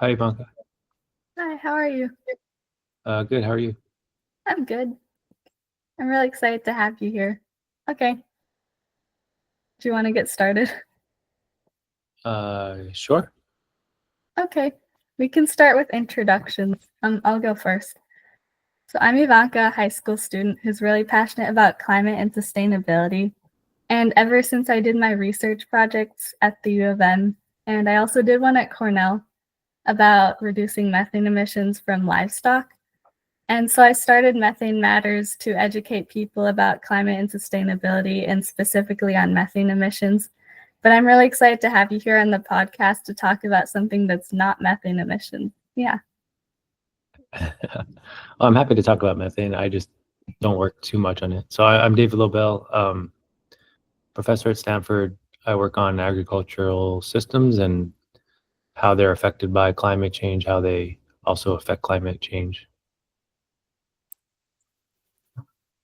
Hi, Ivanka. Hi, how are you? Good. How are you? I'm good. I'm really excited to have you here. Okay. Do you want to get started? Sure. Okay. We can start with introductions. I'll go first. So I'm Ivanka, a high school student who's really passionate about climate and sustainability. And ever since I did my research projects at the U of M, and I also did one at Cornell about reducing methane emissions from livestock. And so I started MethaneMatters to educate people about climate and sustainability and specifically on methane emissions. But I'm really excited to have you here on the podcast to talk about something that's not methane emissions. Yeah. I'm happy to talk about methane. I just don't work too much on it. So I'm David Lobell, professor at Stanford. I work on agricultural systems and how they're affected by climate change, how they also affect climate change.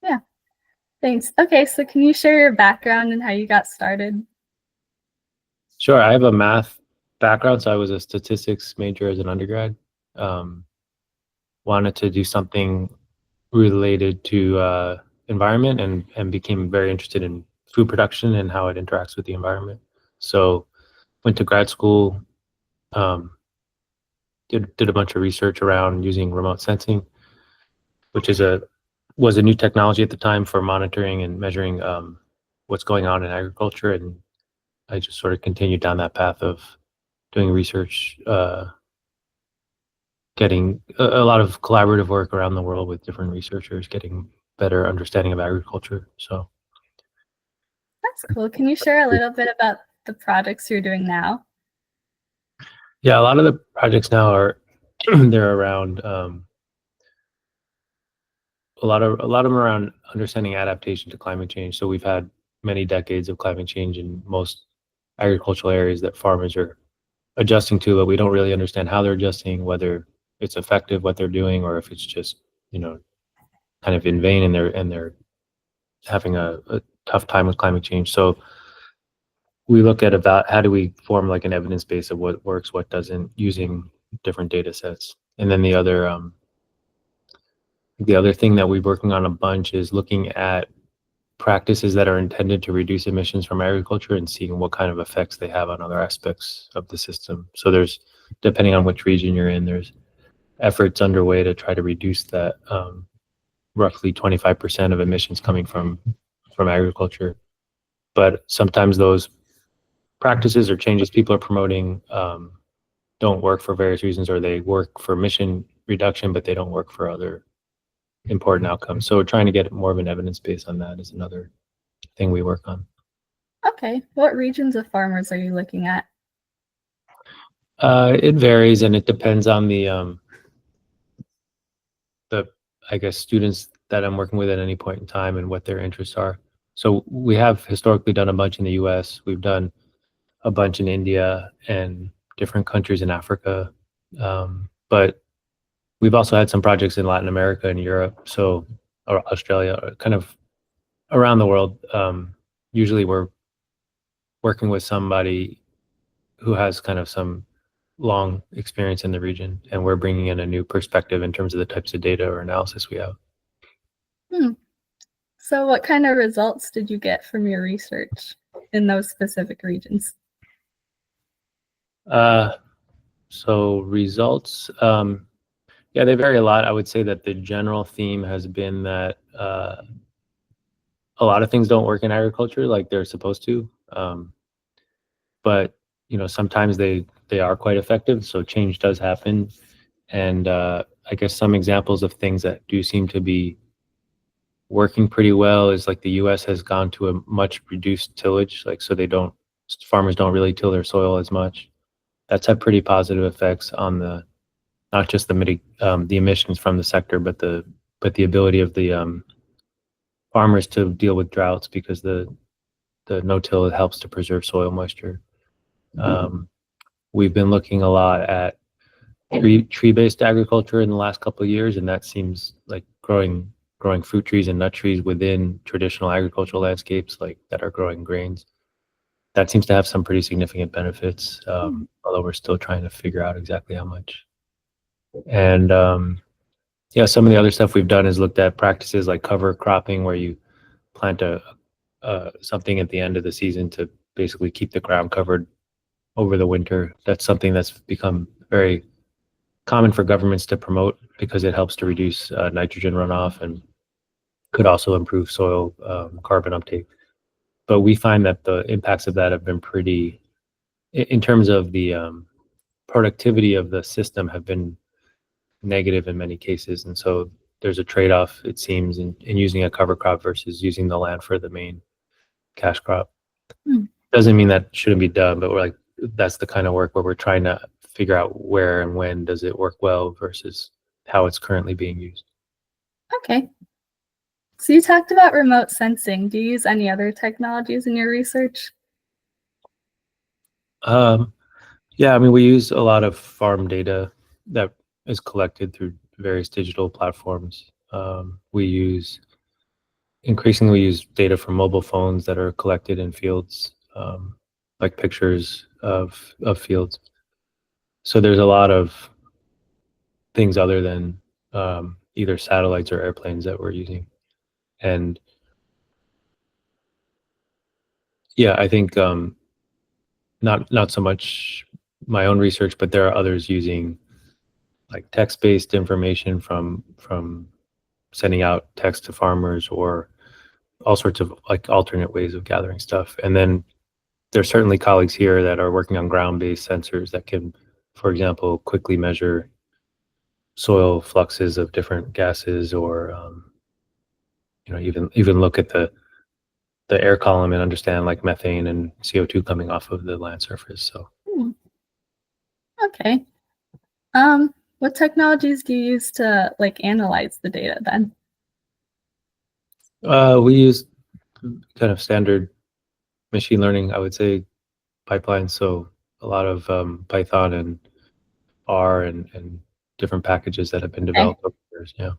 Yeah. Thanks. Okay, so can you share your background and how you got started? Sure. I have a math background, so I was a statistics major as an undergrad. Wanted to do something related to environment and became very interested in food production and how it interacts with the environment. So went to grad school, um, did a bunch of research around using remote sensing, which was a new technology at the time for monitoring and measuring what's going on in agriculture. And I just sort of continued down that path of doing research, getting a lot of collaborative work around the world with different researchers, getting better understanding of agriculture. So That's cool. Can you share a little bit about the projects you're doing now? yeah, a lot of the projects now are they're around a lot of them around understanding adaptation to climate change. So we've had many decades of climate change in most agricultural areas that farmers are adjusting to, but we don't really understand how they're adjusting, whether it's effective what they're doing, or if it's just kind of in vain and they're having a tough time with climate change. So we look at about how do we form like an evidence base of what works, what doesn't, using different data sets. And then the other thing that we're working on a bunch is looking at practices that are intended to reduce emissions from agriculture and seeing what kind of effects they have on other aspects of the system. So there's, depending on which region you're in, there's efforts underway to try to reduce that roughly 25% of emissions coming from agriculture. But sometimes those practices or changes people are promoting don't work for various reasons, or they work for emission reduction, but they don't work for other important outcomes. So we're trying to get more of an evidence base on that is another thing we work on. Okay. What regions of farmers are you looking at? It varies and it depends on the I guess students that I'm working with at any point in time and what their interests are. So we have historically done a bunch in the US. We've done a bunch in India and different countries in Africa. But we've also had some projects in Latin America and Europe, or Australia, kind of around the world. Usually we're working with somebody who has kind of some long experience in the region, and we're bringing in a new perspective in terms of the types of data or analysis we have. So what kind of results did you get from your research in those specific regions? So results, yeah, they vary a lot. I would say that the general theme has been that a lot of things don't work in agriculture like they're supposed to, but sometimes they are quite effective. So change does happen, and I guess some examples of things that do seem to be working pretty well is like the U.S. has gone to a much reduced tillage, like so farmers don't really till their soil as much. That's had pretty positive effects on not just the emissions from the sector, but the ability of the farmers to deal with droughts because the no-till helps to preserve soil moisture. We've been looking a lot at tree-based agriculture in the last couple of years, and that seems like growing fruit trees and nut trees within traditional agricultural landscapes like that are growing grains. that seems to have some pretty significant benefits, although we're still trying to figure out exactly how much. And yeah, some of the other stuff we've done is looked at practices like cover cropping, where you plant something at the end of the season to basically keep the ground covered over the winter. That's something that's become very common for governments to promote because it helps to reduce nitrogen runoff and could also improve soil carbon uptake. But we find that the impacts of that have been pretty, in terms of the productivity of the system, have been negative in many cases. And so there's a trade-off, it seems, in using a cover crop versus using the land for the main cash crop. Doesn't mean that shouldn't be done, but we're like, that's the kind of work where we're trying to figure out where and when does it work well versus how it's currently being used. Okay. So you talked about remote sensing. Do you use any other technologies in your research? Yeah, I mean, we use a lot of farm data that is collected through various digital platforms. Increasingly we use data from mobile phones that are collected in fields, like pictures of fields. So there's a lot of things other than either satellites or airplanes that we're using. And yeah, I think not so much my own research, but there are others using like text-based information from sending out text to farmers, or all sorts of like alternate ways of gathering stuff. And then there's certainly colleagues here that are working on ground-based sensors that can, for example, quickly measure soil fluxes of different gases, or even look at the air column and understand like methane and CO2 coming off of the land surface. So Okay. What technologies do you use to like analyze the data then? we use kind of standard machine learning, I would say, pipelines. So a lot of Python and R and different packages that have been developed over the years. Yeah.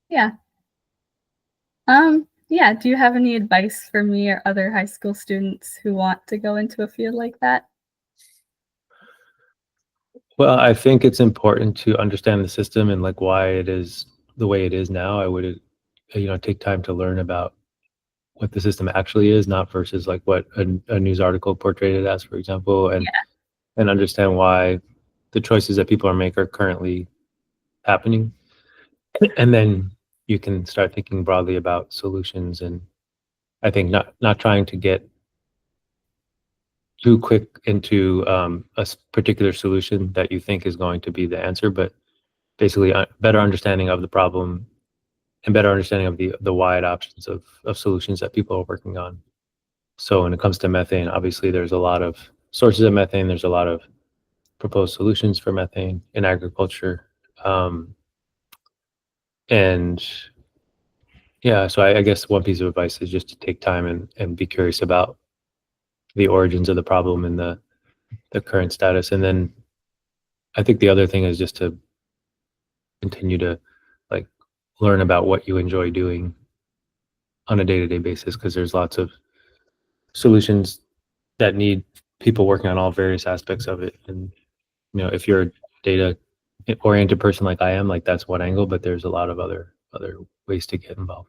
Yeah. Yeah, do you have any advice for me or other high school students who want to go into a field like that? Well, I think it's important to understand the system and like why it is the way it is now. I would, take time to learn about what the system actually is, not versus like what a news article portrayed it as, for example, and understand why the choices that people are making are currently happening. And then you can start thinking broadly about solutions. And I think not trying to get too quick into particular solution that you think is going to be the answer, but basically better understanding of the problem and better understanding of the wide options of solutions that people are working on. So when it comes to methane, obviously there's a lot of sources of methane. There's a lot of proposed solutions for methane in agriculture. And yeah, so I guess one piece of advice is just to take time and be curious about the origins of the problem and the current status. And then I think the other thing is just to continue to like learn about what you enjoy doing on a day-to-day basis, because there's lots of solutions that need people working on all various aspects of it. And if you're a data oriented person like I am, like that's one angle, but there's a lot of other ways to get involved.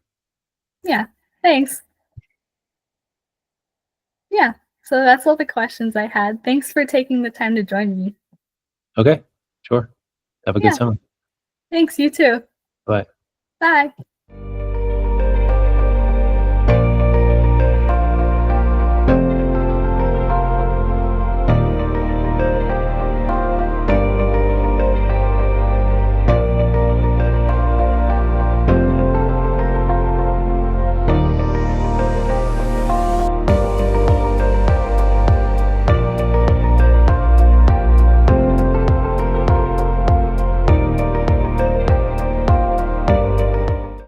Yeah, thanks. Yeah, so that's all the questions I had. Thanks for taking the time to join me. Okay, sure. Have a good summer. Thanks, you too. Bye. Bye.